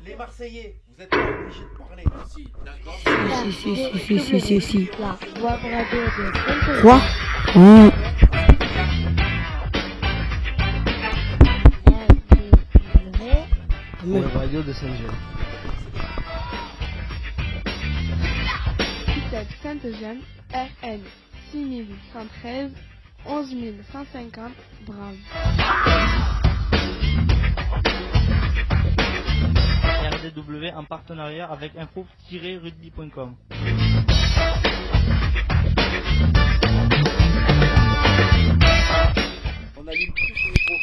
Les Marseillais, vous êtes pas obligés de parler. Si. La web radio de Quoi? Oui. Web radio de Saint-Jean. Sainte-Jeanne, RN 6113 11150 Brave. RDW en partenariat avec info-rugby.com. On allume tous les micros.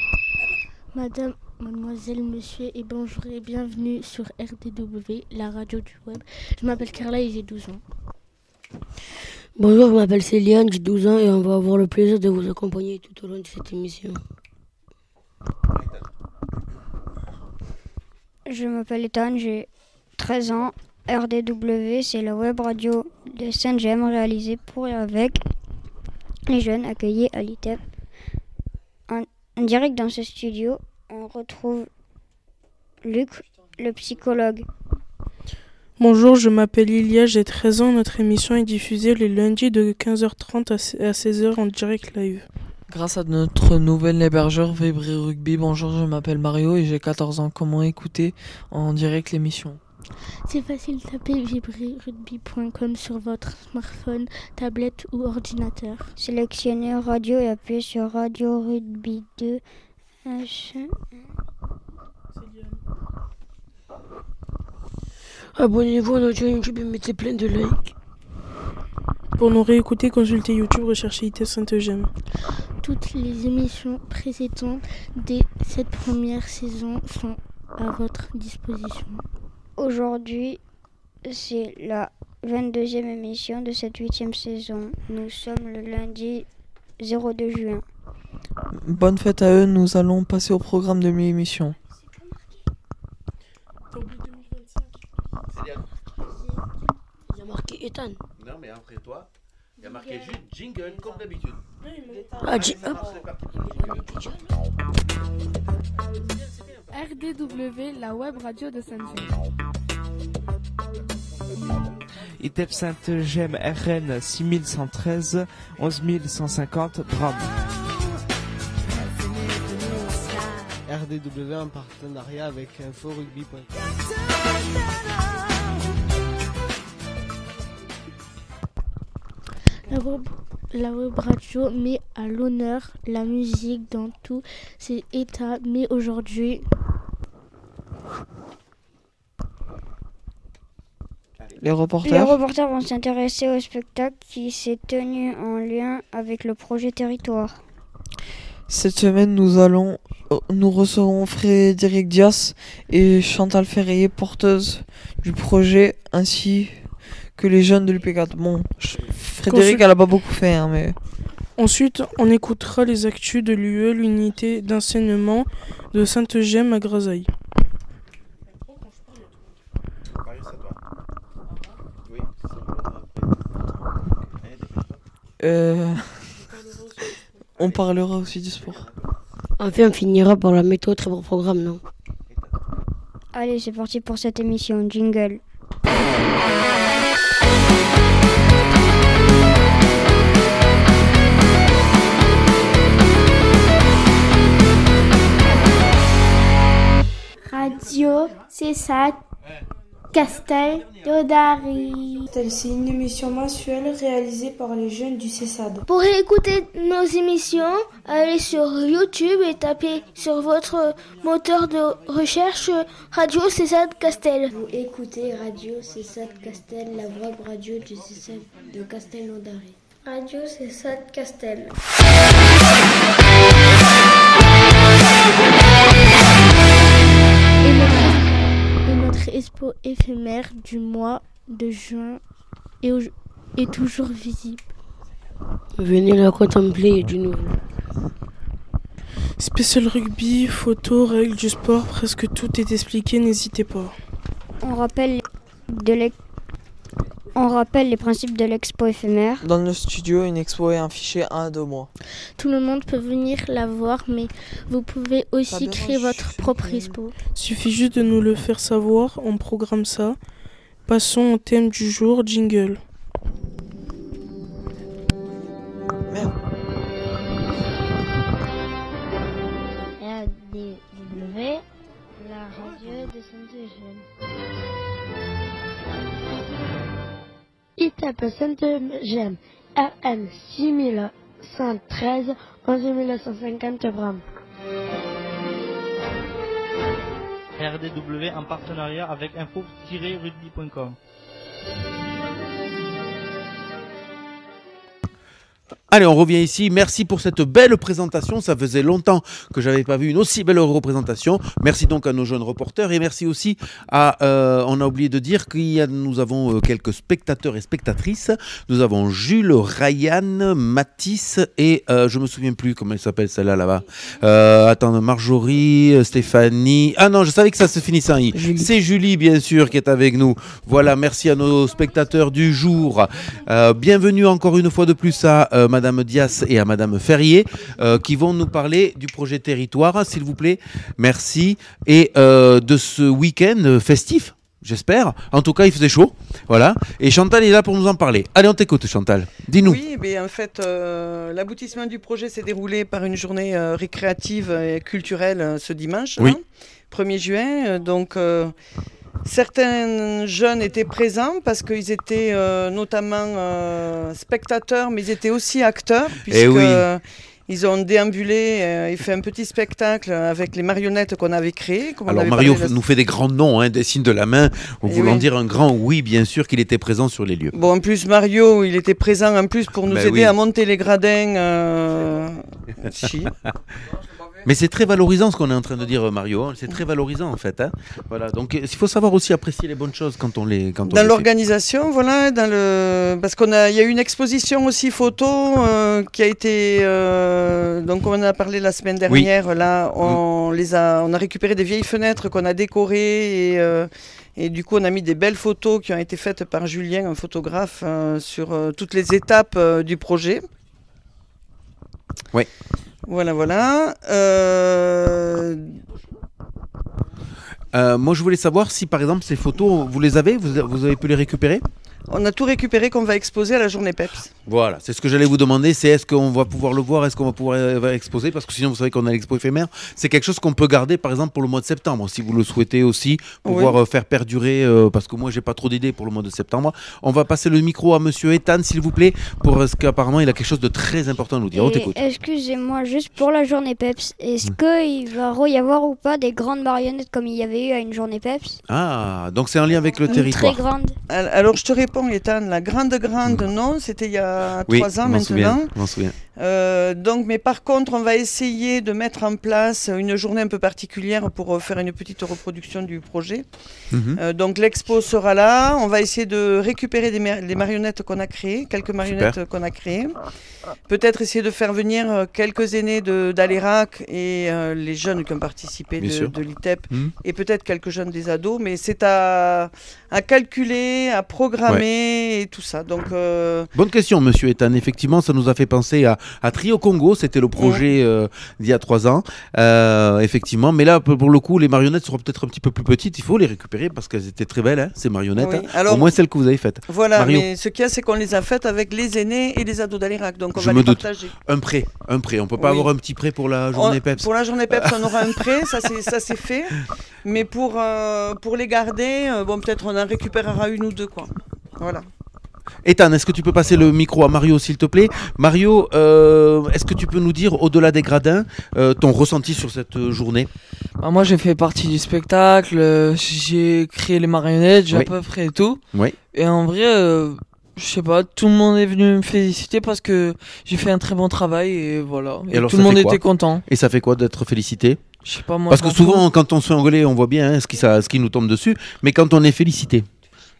Madame, mademoiselle, monsieur et bonjour et bienvenue sur RDW, la radio du web. Je m'appelle Carla et j'ai 12 ans. Bonjour, je m'appelle Céliane, j'ai 12 ans et on va avoir le plaisir de vous accompagner tout au long de cette émission. Je m'appelle Ethan, j'ai 13 ans. RDW, c'est la web radio de Saint-Jean réalisée pour et avec les jeunes accueillis à l'ITEP. En direct dans ce studio, on retrouve Luc, le psychologue. Bonjour, je m'appelle Ilia, j'ai 13 ans. Notre émission est diffusée les lundis de 15h30 à 16h en direct live. Grâce à notre nouvel hébergeur Vibri Rugby. Bonjour, je m'appelle Mario et j'ai 14 ans. Comment écouter en direct l'émission? C'est facile, tapez vibrerugby.com sur votre smartphone, tablette ou ordinateur. Sélectionnez radio et appuyez sur Radio Rugby 2. Abonnez-vous à notre chaîne YouTube et mettez plein de likes. Pour nous réécouter, consultez YouTube, recherchez ITEP Sainte-Jeanne. Toutes les émissions précédentes de cette première saison sont à votre disposition. Aujourd'hui, c'est la 22e émission de cette 8e saison. Nous sommes le lundi 02 juin. Bonne fête à eux, nous allons passer au programme de l'émission. Il y a marqué Ethan. Non, mais après toi, il y a marqué juste jingle comme d'habitude. Ah, RDW, la web radio de Saint-Jean. ITEP Sainte-Jeanne, RN 6113 11150 Drame. RDW en partenariat avec info-rugby.com. La web radio met à l'honneur la musique dans tous ses états, mais aujourd'hui, Les reporters vont s'intéresser au spectacle qui s'est tenu en lien avec le projet Territoire. Cette semaine, nous recevrons Frédéric Dias et Chantal Ferrier, porteuse du projet, ainsi que les jeunes de l'UP4. Bon, Frédéric, elle a pas beaucoup fait, hein, mais... Ensuite, on écoutera les actus de l'UE, l'unité d'enseignement de Sainte-Jeanne à Grasailles. On parlera aussi du sport. Enfin, on finira par la météo, très bon programme, non? Allez, c'est parti pour cette émission. Jingle. Radio César Castel d'Odari. C'est une émission mensuelle réalisée par les jeunes du CESAD. Pour écouter nos émissions, allez sur YouTube et tapez sur votre moteur de recherche Radio César Castel. Vous écoutez Radio César Castel, la web radio du CESAD de Castel-Naudary. Radio César Castel. Et notre expo éphémère du mois de juin est toujours visible. Venez la contempler du nouveau. Spécial rugby, photos, règles du sport, presque tout est expliqué, n'hésitez pas. On rappelle On rappelle les principes de l'expo éphémère. Dans nos studios, une expo est affichée 1 à 2 mois. Tout le monde peut venir la voir, mais vous pouvez aussi créer votre propre expo. Suffit juste de nous le faire savoir, on programme ça. Passons au thème du jour, jingle. Merde. RDW, la radio de Sainte-Eugène. ITEP Sainte-Eugène, RN 6113, 11150 grammes. RDW en partenariat avec info-rugby.com. Allez, on revient ici. Merci pour cette belle présentation. Ça faisait longtemps que je n'avais pas vu une aussi belle représentation. Merci donc à nos jeunes reporters et merci aussi à... on a oublié de dire que nous avons quelques spectateurs et spectatrices. Nous avons Jules, Ryan, Mathis et je me souviens plus comment elle s'appelle celle-là là-bas. Attends, Marjorie, Stéphanie... Ah non, je savais que ça se finissait en I. C'est Julie, bien sûr, qui est avec nous. Voilà, merci à nos spectateurs du jour. Bienvenue encore une fois de plus à Madame Dias et à Madame Ferrier qui vont nous parler du projet Territoire, s'il vous plaît. Merci. Et de ce week-end festif, j'espère. En tout cas, il faisait chaud. Voilà. Et Chantal est là pour nous en parler. Allez, on t'écoute, Chantal. Dis-nous. Oui, mais en fait, l'aboutissement du projet s'est déroulé par une journée récréative et culturelle ce dimanche, oui. 1er juin. Donc... certains jeunes étaient présents parce qu'ils étaient notamment spectateurs, mais ils étaient aussi acteurs, puisqu'ils ont déambulé et fait un petit spectacle avec les marionnettes qu'on avait créées. Alors Mario nous fait des grands noms, hein, des signes de la main, en voulant dire un grand oui, bien sûr qu'il était présent sur les lieux. Bon, en plus Mario, il était présent en plus pour nous aider à monter les gradins. Mais c'est très valorisant ce qu'on est en train de dire, Mario. C'est très valorisant en fait. Hein. Voilà. Donc il faut savoir aussi apprécier les bonnes choses quand on les. Dans l'organisation, voilà, parce il y a eu une exposition aussi photo qui a été. Donc on en a parlé la semaine dernière. Oui. Là, on a récupéré des vieilles fenêtres qu'on a décorées et du coup on a mis des belles photos qui ont été faites par Julien, un photographe, sur toutes les étapes du projet. Oui. Voilà. Moi, je voulais savoir si, par exemple, ces photos, vous les avez, vous avez pu les récupérer ? On a tout récupéré qu'on va exposer à la journée PEPS. Voilà, c'est ce que j'allais vous demander, c'est est-ce qu'on va pouvoir le voir, est-ce qu'on va pouvoir exposer, parce que sinon vous savez qu'on a l'expo éphémère, c'est quelque chose qu'on peut garder par exemple pour le mois de septembre, si vous le souhaitez aussi, pouvoir faire perdurer, parce que moi j'ai pas trop d'idées pour le mois de septembre. On va passer le micro à monsieur Ethan s'il vous plaît, parce qu'apparemment il a quelque chose de très important à nous dire. On t'écoute. Excusez-moi, juste pour la journée PEPS, est-ce qu'il va y avoir ou pas des grandes marionnettes comme il y avait eu à une journée PEPS? Ah, donc c'est en lien avec le territoire. Très grande. Alors je te réponds Ethan, la grande non, c'était il y a 3 ans maintenant. Je m'en souviens. Mais par contre, on va essayer de mettre en place une journée un peu particulière pour faire une petite reproduction du projet. Donc l'expo sera là. On va essayer de récupérer les marionnettes qu'on a créées, quelques marionnettes qu'on a créées. Peut-être essayer de faire venir quelques aînés d'Alérac et les jeunes qui ont participé de l'ITEP et peut-être quelques jeunes des ados. Mais c'est à calculer, à programmer et tout ça. Donc, bonne question, monsieur Ethan. Effectivement, ça nous a fait penser à Trio Congo. C'était le projet d'il y a 3 ans. Effectivement. Mais là, pour le coup, les marionnettes seront peut-être un petit peu plus petites. Il faut les récupérer parce qu'elles étaient très belles, hein, ces marionnettes. Oui. Alors, au moins celles que vous avez faites. Voilà, Mario. Mais ce qu'il y a, c'est qu'on les a faites avec les aînés et les ados d'Alérac. Donc, on va les partager. Un prêt. On ne peut pas avoir un petit prêt pour la journée PEPS. Pour la journée PEPS, on aura un prêt. Ça, c'est fait. Mais pour les garder, peut-être on en récupérera une ou deux, quoi. Voilà. Ethan, est-ce que tu peux passer le micro à Mario, s'il te plaît? Mario, est-ce que tu peux nous dire, au-delà des gradins, ton ressenti sur cette journée? Moi, j'ai fait partie du spectacle, j'ai créé les marionnettes, j'ai à peu près tout. Oui. Et en vrai, je sais pas, tout le monde est venu me féliciter parce que j'ai fait un très bon travail et voilà. Et alors, tout le monde était content. Et ça fait quoi d'être félicité? Je sais pas moi. Parce que souvent, quand on se fait engueuler, on voit bien ce qui nous tombe dessus, mais quand on est félicité.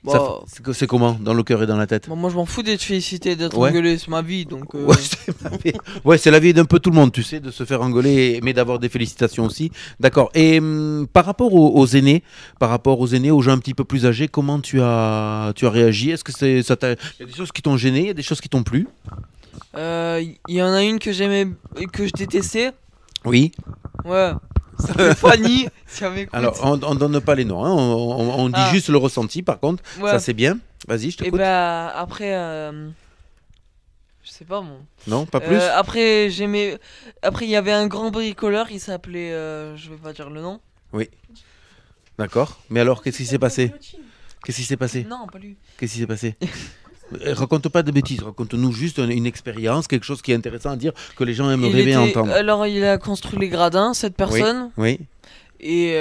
Bah, C'est comment dans le cœur et dans la tête? Bon, moi je m'en fous d'être félicité, d'être Ouais. engueulé, c'est ma vie donc. Ouais, c'est la vie d'un peu tout le monde, tu sais, de se faire engueuler, mais d'avoir des félicitations aussi. D'accord. Et par rapport aux aînés, aux gens un petit peu plus âgés, comment tu as réagi? Est-ce que il y a des choses qui t'ont gêné, il y a des choses qui t'ont plu? Il y en a une que j'aimais, que je détestais. Oui. Ouais. Ça s'appelle Fanny. Si elle m'écoute. Alors, on donne pas les noms, hein. On dit juste le ressenti, par contre. Ouais. Ça, c'est bien. Vas-y, je Et t'écoute. bah après, je sais pas mon. Non, pas plus. Après il y avait un grand bricoleur, il s'appelait, je vais pas dire le nom. Oui. D'accord. Mais alors, qu'est-ce qui s'est passé? Qu'est-ce qui s'est passé? Non, pas lui. Qu'est-ce qui s'est passé? Raconte pas de bêtises, raconte-nous juste une expérience, quelque chose qui est intéressant à dire, que les gens aimeraient bien entendre. Alors il a construit les gradins, cette personne. Oui. Et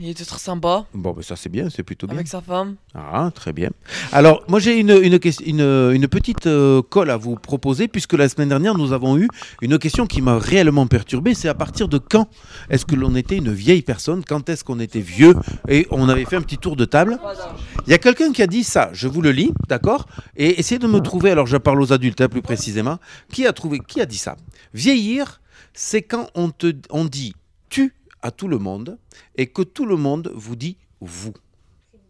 il était très sympa. Bon, ben ça c'est bien, c'est plutôt bien. Avec sa femme. Ah, très bien. Alors, moi j'ai une petite colle à vous proposer, puisque la semaine dernière nous avons eu une question qui m'a réellement perturbé. C'est à partir de quand est-ce que l'on était une vieille personne? Quand est-ce qu'on était vieux? Et on avait fait un petit tour de table. Il y a quelqu'un qui a dit ça, je vous le lis, d'accord? Et essayez de me trouver, alors je parle aux adultes hein, plus précisément, qui a dit ça? Vieillir, c'est quand on dit tu à tout le monde et que tout le monde vous dit vous.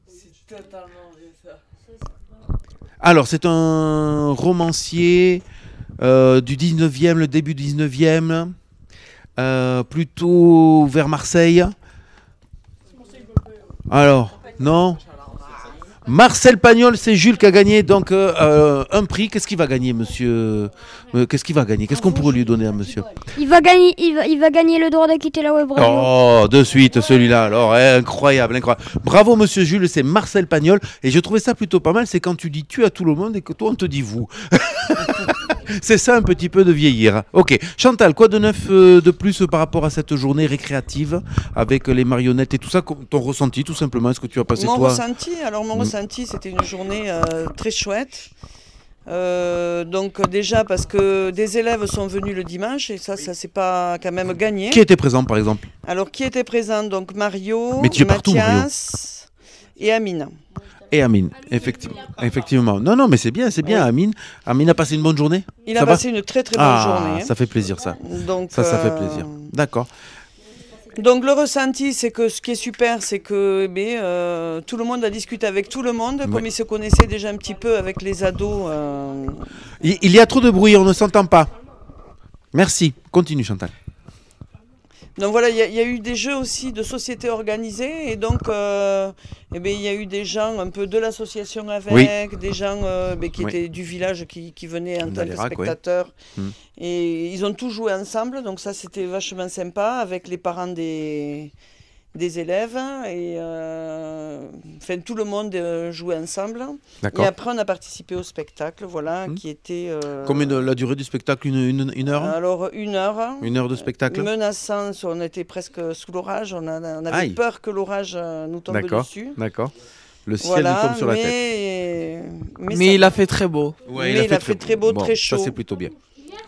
C'est totalement vrai ça. Alors, c'est un romancier du 19e, le début du 19e, plutôt vers Marseille. Alors, non. Marcel Pagnol, c'est Jules qui a gagné donc un prix. Qu'est-ce qu'il va gagner, monsieur? Qu'est-ce qu'il va gagner? Qu'est-ce qu'on pourrait lui donner à monsieur? Il va gagner le droit de quitter la web radio. Oh, de suite celui-là. Alors, incroyable, incroyable. Bravo, monsieur Jules, c'est Marcel Pagnol. Et je trouvais ça plutôt pas mal. C'est quand tu dis tu à tout le monde et que toi on te dit vous. C'est ça un petit peu de vieillir. Ok, Chantal, quoi de neuf de plus par rapport à cette journée récréative avec les marionnettes et tout ça? Ton ressenti tout simplement, est-ce que tu as passé Mon toi? ressenti, c'était une journée très chouette. Donc déjà parce que des élèves sont venus le dimanche et ça c'est pas quand même gagné. Qui était présent par exemple? Alors qui était présent? Donc Mario, Mais tu es partout, Mathias et Amine. Et Amine, effectivement. Non, mais c'est bien, Oui. Amine. Amine a passé une bonne journée? Il a passé une très très bonne journée. Ça fait plaisir ça. Donc, ça fait plaisir. D'accord. Donc le ressenti, c'est que ce qui est super, c'est que tout le monde a discuté avec tout le monde, comme ils se connaissaient déjà un petit peu avec les ados. Il y a trop de bruit, on ne s'entend pas. Merci. Continue Chantal. Donc voilà, il y a eu des jeux aussi de société organisée et donc il y a eu des gens un peu de l'association avec, des gens qui étaient du village qui venaient en tant que spectateurs. Et ils ont tous joué ensemble, donc ça c'était vachement sympa avec les parents des élèves et tout le monde jouait ensemble. Et après on a participé au spectacle, voilà, qui était... Combien la durée du spectacle, une heure? Alors 1 heure. 1 heure de spectacle. Menaçant, on était presque sous l'orage, on avait peur que l'orage nous tombe dessus. D'accord. Le ciel nous tombe sur la tête. Mais il a fait très beau. Ouais, il a fait très beau, très chaud. Ça c'est plutôt bien.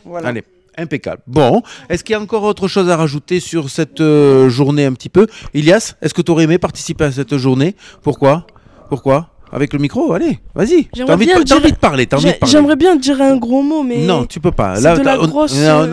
Voilà. Allez. Impeccable. Bon, est-ce qu'il y a encore autre chose à rajouter sur cette journée un petit peu? Ilias, est-ce que tu aurais aimé participer à cette journée? Pourquoi? Avec le micro, allez, vas-y. T'as envie de parler. J'aimerais bien dire un gros mot, mais... Non, tu peux pas. Là, de la grosse... Non,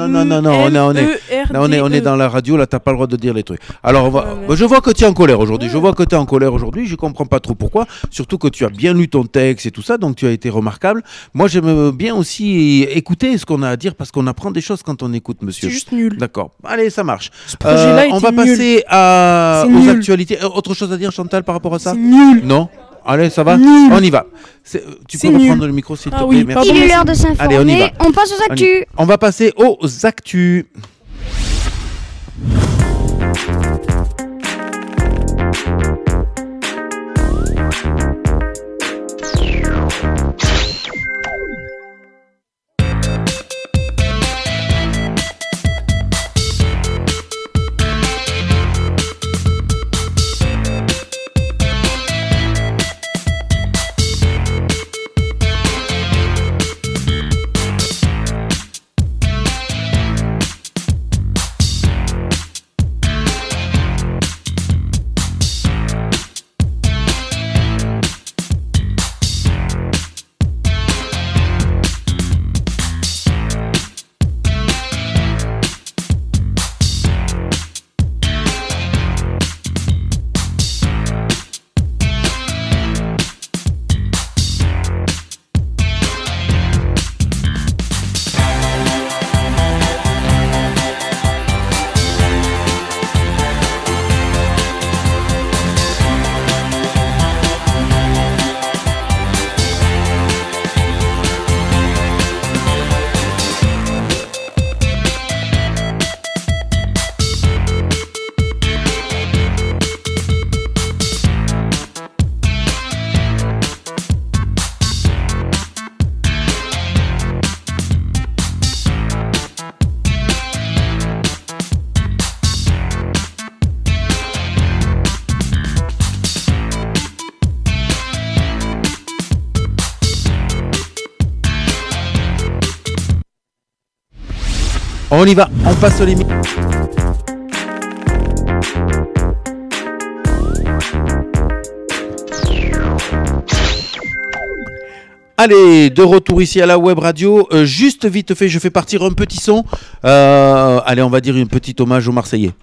on est dans la radio, là, t'as pas le droit de dire les trucs. Alors, je vois que tu es en colère aujourd'hui. Je comprends pas trop pourquoi. Surtout que tu as bien lu ton texte et tout ça, donc tu as été remarquable. Moi, j'aime bien aussi écouter ce qu'on a à dire, parce qu'on apprend des choses quand on écoute, monsieur. C'est juste nul. D'accord. Allez, ça marche. Ce projet-là on va passer aux actualités. Autre chose à dire, Chantal, par rapport à ça? C'est nul. Non? Allez, ça va? Nul. On y va. Tu peux reprendre le micro, s'il te plaît? Merci. Il est l'heure de s'informer. Allez, on y va. On passe aux actus. On va passer aux actus. On y va, on passe les micros. Allez, de retour ici à la web radio. Juste vite fait, je fais partir un petit son. Allez, on va dire un petit hommage aux Marseillais.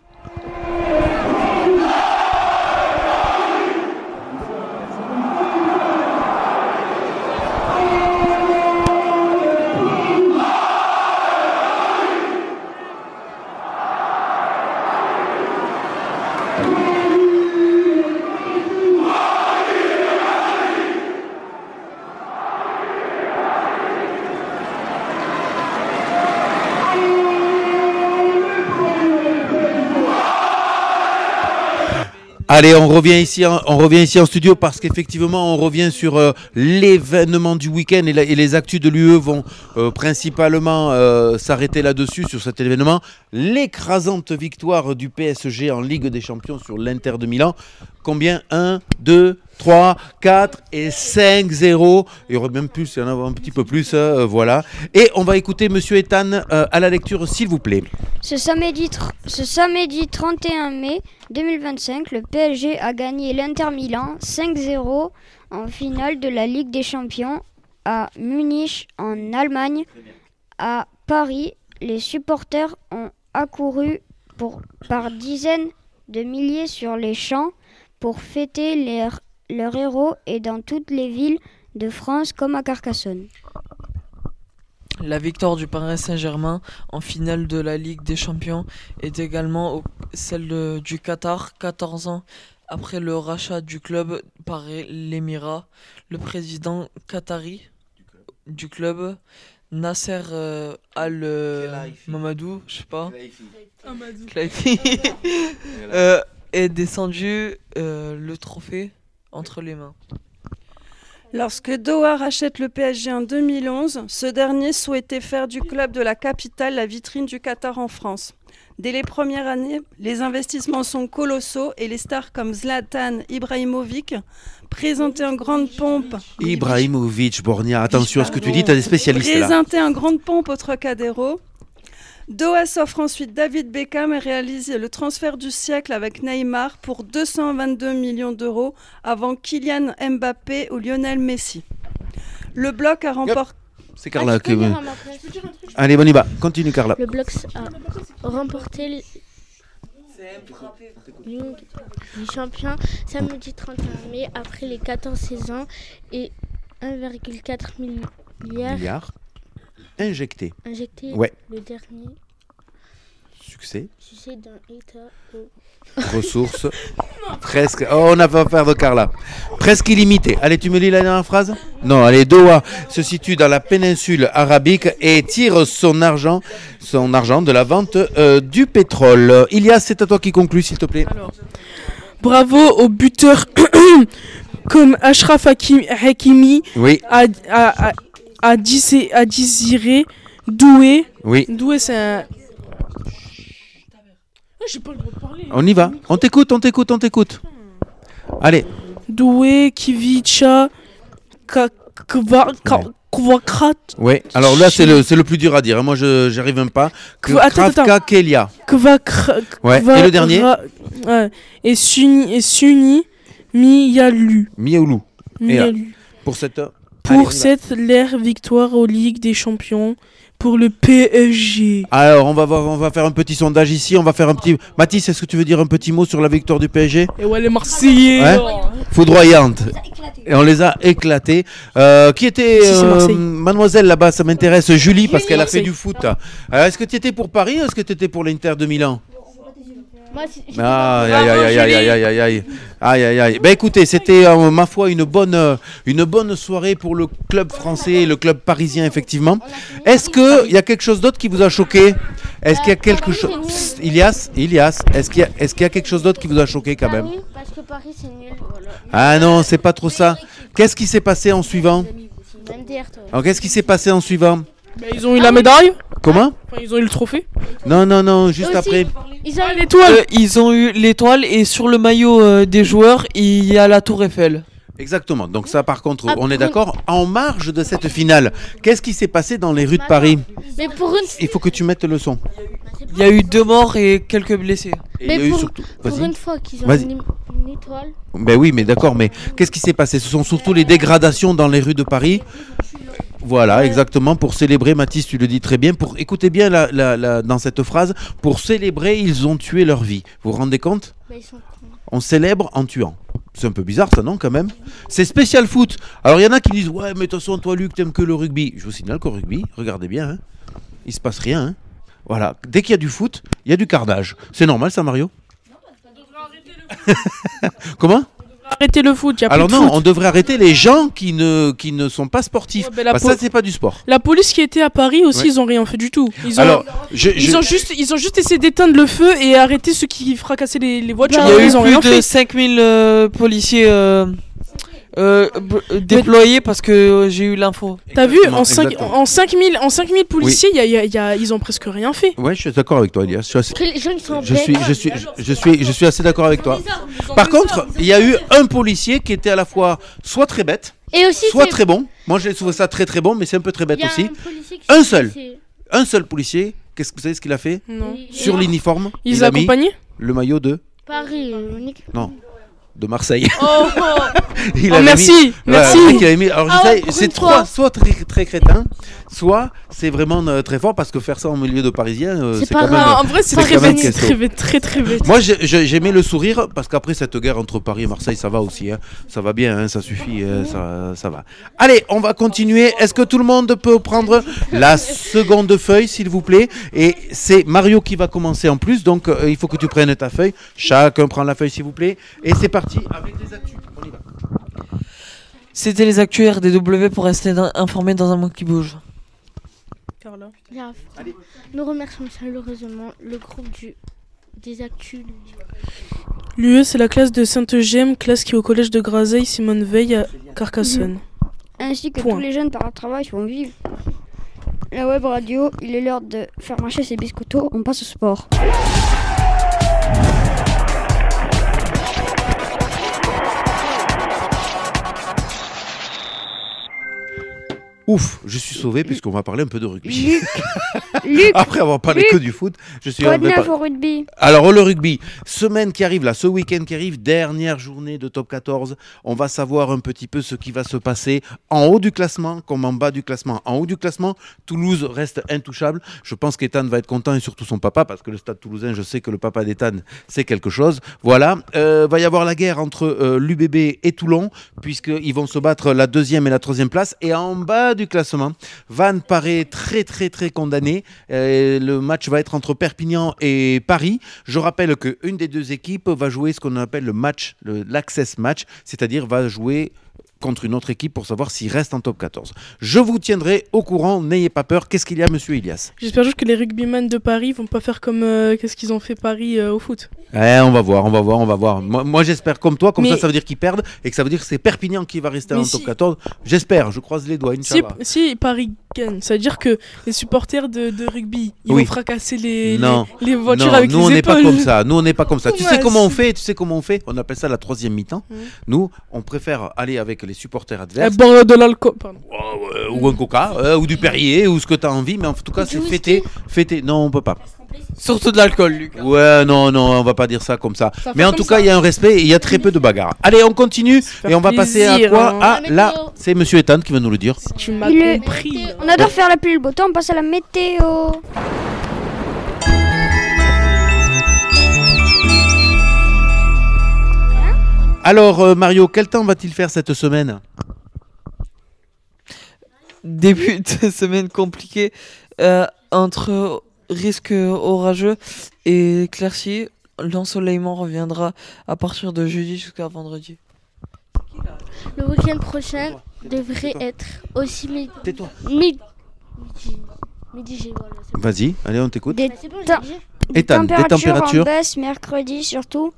Allez, on revient ici en studio parce qu'effectivement, on revient sur l'événement du week-end et les actus de l'UE vont principalement s'arrêter là-dessus, sur cet événement. L'écrasante victoire du PSG en Ligue des Champions sur l'Inter de Milan. Combien? 1, 2, 3, 4 et 5-0. Il y aurait même plus, il y en a un petit peu plus, voilà. Et on va écouter Monsieur Ethan à la lecture, s'il vous plaît. Ce samedi 31 mai 2025, le PSG a gagné l'Inter Milan 5-0 en finale de la Ligue des Champions à Munich en Allemagne. À Paris, les supporters ont accouru par dizaines de milliers sur les champs pour fêter leurs héros et dans toutes les villes de France comme à Carcassonne. La victoire du Paris Saint-Germain en finale de la Ligue des Champions est également celle du Qatar, 14 ans après le rachat du club par l'Émirat. Le président qatari du club, Nasser Al-Mamadou, je sais pas, Khelaifi, est descendu le trophée entre les mains. Lorsque Doha rachète le PSG en 2011, ce dernier souhaitait faire du club de la capitale la vitrine du Qatar en France. Dès les premières années, les investissements sont colossaux et les stars comme Zlatan Ibrahimovic présentaient en grande pompe. Ibrahimovic, Bornia, attention à ce que tu dis, tu as des spécialistes là. Présentés en grande pompe au Trocadéro. Doha s'offre ensuite David Beckham et réalise le transfert du siècle avec Neymar pour 222 millions d'euros avant Kylian Mbappé ou Lionel Messi. Le bloc a remporté... C'est Carla qui... Allez, on y va. Continue, Carla. Le bloc a remporté les champions samedi 31 mai après les 14 saisons et 1,4 milliard injecté. Ouais. Le dernier. Succès d'un état ressources. Presque. Oh, on n'a pas peur de Carla. Presque illimité. Allez, tu me lis la dernière phrase? Non, allez, Doha se situe dans la péninsule arabique et tire son argent de la vente du pétrole. Ilias, c'est à toi qui conclut, s'il te plaît. Alors, bravo aux buteurs comme Achraf Hakimi, oui. à Désiré Doué. Oui. Doué, c'est un... J'ai pas le droit de parler. On y va. On t'écoute. Allez. Doué, Kivicha, Kvakrat. Oui. Alors là, c'est le plus dur à dire. Moi, je n'arrive même pas. Kravka Kelia. Ouais. Et le dernier. Et Suni Miyalu. Pour cette l'ère victoire aux Ligue des Champions pour le PSG. Alors on va faire un petit sondage ici, on va faire un petit... Mathis, est-ce que tu veux dire un petit mot sur la victoire du PSG? Et ouais, les Marseillais, ouais, foudroyante. Et on les a éclatés. Qui était mademoiselle là-bas, ça m'intéresse, Julie, parce qu'elle a fait du foot. Est-ce que tu étais pour Paris ou est-ce que tu étais pour l'Inter de Milan? Aïe. Ben écoutez, c'était ma foi une bonne soirée pour le club français et le club parisien effectivement. Est-ce qu'il y a quelque chose d'autre qui vous a choqué? Est-ce qu'il y a quelque chose... Ilias, est-ce qu'il y a quelque chose d'autre qui vous a choqué quand même? Parce que Paris c'est nul. Voilà. Ah non, c'est pas trop ça. Qu'est-ce qui s'est passé en suivant? Alors qu'est-ce qui s'est passé en suivant? Ils ont eu la médaille. Comment? Ils ont eu le trophée. Non, juste après. Ils ont eu l'étoile. Ils ont eu l'étoile et sur le maillot des joueurs, il y a la tour Eiffel. Exactement. Donc ça, par contre, on est d'accord. En marge de cette finale, qu'est-ce qui s'est passé dans les rues de Paris? Mais pour une... Il faut que tu mettes le son. Il y a eu 2 morts et quelques blessés. Et Mais il y a eu pour, surtout... pour Vas-y. une fois qu'ils ont Vas-y. une étoile. Ben oui, mais d'accord, mais qu'est-ce qui s'est passé? Ce sont surtout les dégradations dans les rues de Paris. Voilà, exactement, pour célébrer, Mathis, tu le dis très bien, pour écoutez bien dans cette phrase, pour célébrer, ils ont tué leur vie. Vous vous rendez compte? Bah, ils sont cons. On célèbre en tuant. C'est un peu bizarre ça, non, quand même? C'est spécial foot. Alors il y en a qui disent, ouais, mais de toute façon, toi, Luc, t'aimes que le rugby. Je vous signale qu'au rugby, regardez bien, hein, il se passe rien. Hein. Voilà, dès qu'il y a du foot, il y a du carnage. C'est normal ça, Mario? Comment? Arrêter le foot, y a plus Alors de non, foot. on devrait arrêter les gens qui ne sont pas sportifs. Ouais, ben Ça, c'est pas du sport. La police qui était à Paris aussi, Ouais. ils ont rien fait du tout. Ils ont juste essayé d'éteindre le feu et arrêter ceux qui fracassaient les voitures. Il y a Ils ont eu rien plus de fait. 5000 policiers déployés parce que j'ai eu l'info. T'as vu, en Exactement. 5000 policiers, ils ont presque rien fait. Ouais, je suis d'accord avec toi, Elias. Les gens, ils sont Je suis assez d'accord avec toi. Par contre, il y a eu un policier qui était à la fois soit très bête, Et aussi, soit c'est- très bon. Moi, j'ai trouvé ça très très bon, mais c'est un peu très bête Il y a aussi. un policier qui Un s'est seul. blessé. Un seul policier. Qu'est-ce que vous savez ce qu'il a fait? Non. Sur l'uniforme, Ils il a mis l'accompagnaient le maillot de Paris, Nick. non. De Marseille. Oh, Il oh, avait merci, mis- merci. Ouais, le mec, il avait mis- alors, je Ah ouais, sais, pour c'est une trois, fois. soit très, très crétin, soit c'est vraiment très fort parce que faire ça en milieu de Parisiens, C'est c'est pas quand même. grave. En vrai, c'est quand très même bête, costaud. très bête, très bête. Moi, j'aimais le sourire parce qu'après cette guerre entre Paris et Marseille, ça va aussi. Hein. Ça va bien, hein, ça suffit, ça va. Allez, on va continuer. Est-ce que tout le monde peut prendre la seconde feuille, s'il vous plaît? Et c'est Mario qui va commencer en plus, donc il faut que tu prennes ta feuille. Chacun prend la feuille, s'il vous plaît. Et c'est parti avec les actus. On y va. C'était les actus RDW pour rester informé dans un monde qui bouge. Carla. Bien. Nous remercions chaleureusement le groupe des actus. L'UE, c'est la classe de Sainte-Gemme, classe qui est au collège de Grazeilles, Simone Veil à Carcassonne. Ainsi que Point. tous les jeunes par travail vont vivre. La web radio, il est l'heure de faire marcher ses biscottos, on passe au sport. Ouf, je suis sauvé puisqu'on va parler un peu de rugby. Luc, Après avoir parlé Luc, que du foot, je suis quoi de arrivé neuf par- au rugby? Alors le rugby, semaine qui arrive là, ce week-end qui arrive, dernière journée de top 14, on va savoir un petit peu ce qui va se passer en haut du classement comme en bas du classement. En haut du classement, Toulouse reste intouchable. Je pense qu'Ethan va être content et surtout son papa parce que le stade toulousain, je sais que le papa d'Ethan, c'est quelque chose. Voilà, va y avoir la guerre entre l'UBB et Toulon puisqu'ils vont se battre la 2e et la 3e place. Et en bas du classement, Vannes paraît très très très condamné. Le match va être entre Perpignan et Paris. Je rappelle qu'une des deux équipes va jouer ce qu'on appelle le match, l'access match, c'est-à-dire va jouer contre une autre équipe pour savoir s'il reste en top 14. Je vous tiendrai au courant, n'ayez pas peur. Qu'est-ce qu'il y a, monsieur Ilias? J'espère juste que les rugbyman de Paris vont pas faire comme qu'est-ce qu'ils ont fait Paris au foot. On va voir. Moi j'espère comme toi, comme Mais- ça veut dire qu'ils perdent et que ça veut dire que c'est Perpignan qui va rester Mais en si- top 14. J'espère, je croise les doigts, Si, Inch'Allah. si Paris gagne, ça veut dire que les supporters de rugby, ils Oui. vont fracasser les voitures Non, avec nous les on n'est épaules. pas comme ça. Nous on n'est pas comme ça. Tu sais Ouais, comment on si. fait? On appelle ça la 3e mi-temps. Nous, on préfère aller avec les supporters adverses. Boire de l'alcool, pardon. Ou un coca, ou du Perrier, ou ce que tu as envie, mais en tout cas, c'est fêter. Non, on peut pas. Surtout de l'alcool, Luc. Ouais, non, on va pas dire ça comme ça. Ça Mais fait en comme tout ça. cas, il y a un respect et il y a très peu de bagarres. Allez, on continue et on va passer à plaisir, quoi? hein. Ah, là, c'est monsieur Ethan qui va nous le dire. Tu m'as Il est- compris. On adore faire la pluie et le beau temps, on passe à la météo. Alors, Mario, quel temps va-t-il faire cette semaine? Début de semaine compliqué entre risque orageux et éclaircies. L'ensoleillement reviendra à partir de jeudi jusqu'à vendredi. Le week-end prochain devrait être aussi midi. Midi, voilà. c'est bon. Vas-y, allez, on t'écoute. Des, C'est bon, tem- j'ai dit. des Ethan, des températures en baisse mercredi surtout.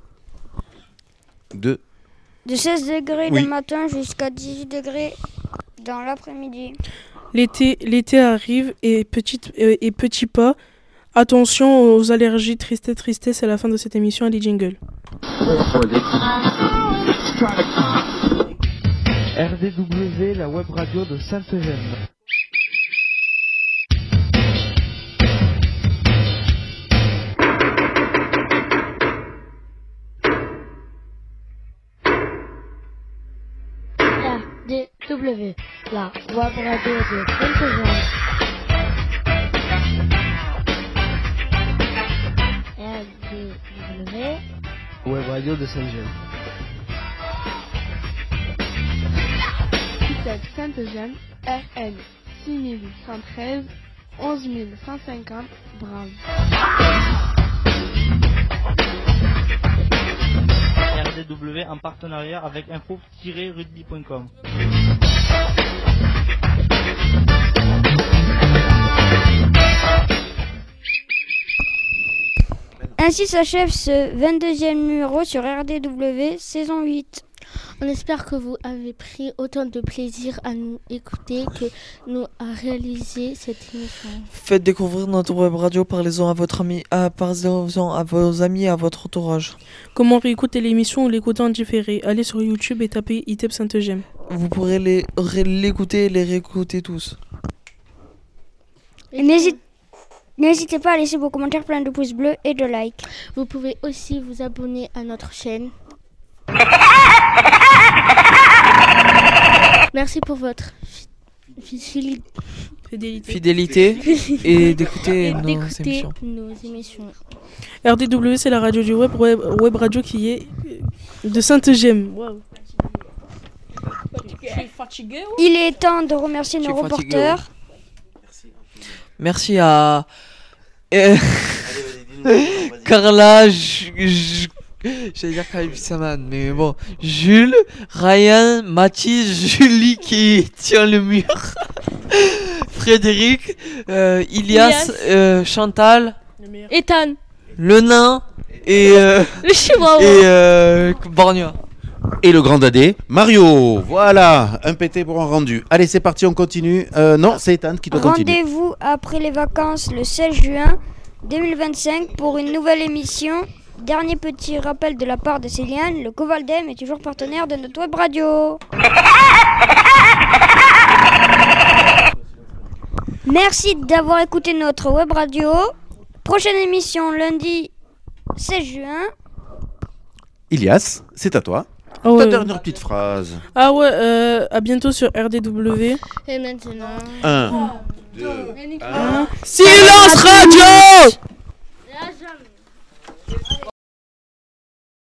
de... De 16 degrés Oui. le matin jusqu'à 18 degrés dans l'après-midi. L'été arrive et petit pas. Attention aux allergies, tristesse, c'est la fin de cette émission, allez jingle. RDW, la web radio de Sainte-Eugène. RDW, la web radio de Sainte-Eugène. RDW, web radio de Sainte-Eugène. ITEP Sainte-Eugène, RN 6113 11150 Brave. RDW en partenariat avec info-rugby.com. Ainsi s'achève ce 22e numéro sur RDW saison 8. On espère que vous avez pris autant de plaisir à nous écouter que nous à réaliser cette émission. Faites découvrir notre web radio, parlez-en à votre ami, parlez-en à vos amis, à votre entourage. Comment réécouter l'émission ou l'écouter en différé? Allez sur YouTube et tapez ITEP Sainte-Eugène. Vous pourrez l'écouter et les réécouter tous. N'hésitez pas à laisser vos commentaires pleins de pouces bleus et de likes. Vous pouvez aussi vous abonner à notre chaîne. Merci pour votre fidélité et d'écouter nos émissions. RDW, c'est la radio du web radio qui est de Sainte-Eugène. Wow. Il est temps de remercier nos reporters. Merci à Carla, j'allais dire Khalil Saman, mais bon, Jules, Ryan, Mathis, Julie qui tient le mur, Frédéric, Ilias, Chantal, Ethan, le nain et Borgna. Et le grand dadé, Mario. Voilà, un pété pour un rendu. Allez, c'est parti, on continue. Non, c'est Ethan qui doit continuer. Rendez-vous après les vacances le 16 juin 2025 pour une nouvelle émission. Dernier petit rappel de la part de Céliane, le Covaldem est toujours partenaire de notre web radio. Merci d'avoir écouté notre web radio. Prochaine émission lundi 16 juin. Ilias, c'est à toi. Oh Ta ouais. dernière petite phrase. Ah ouais, à bientôt sur RDW. Et maintenant... 1, 2, 1. Silence radio!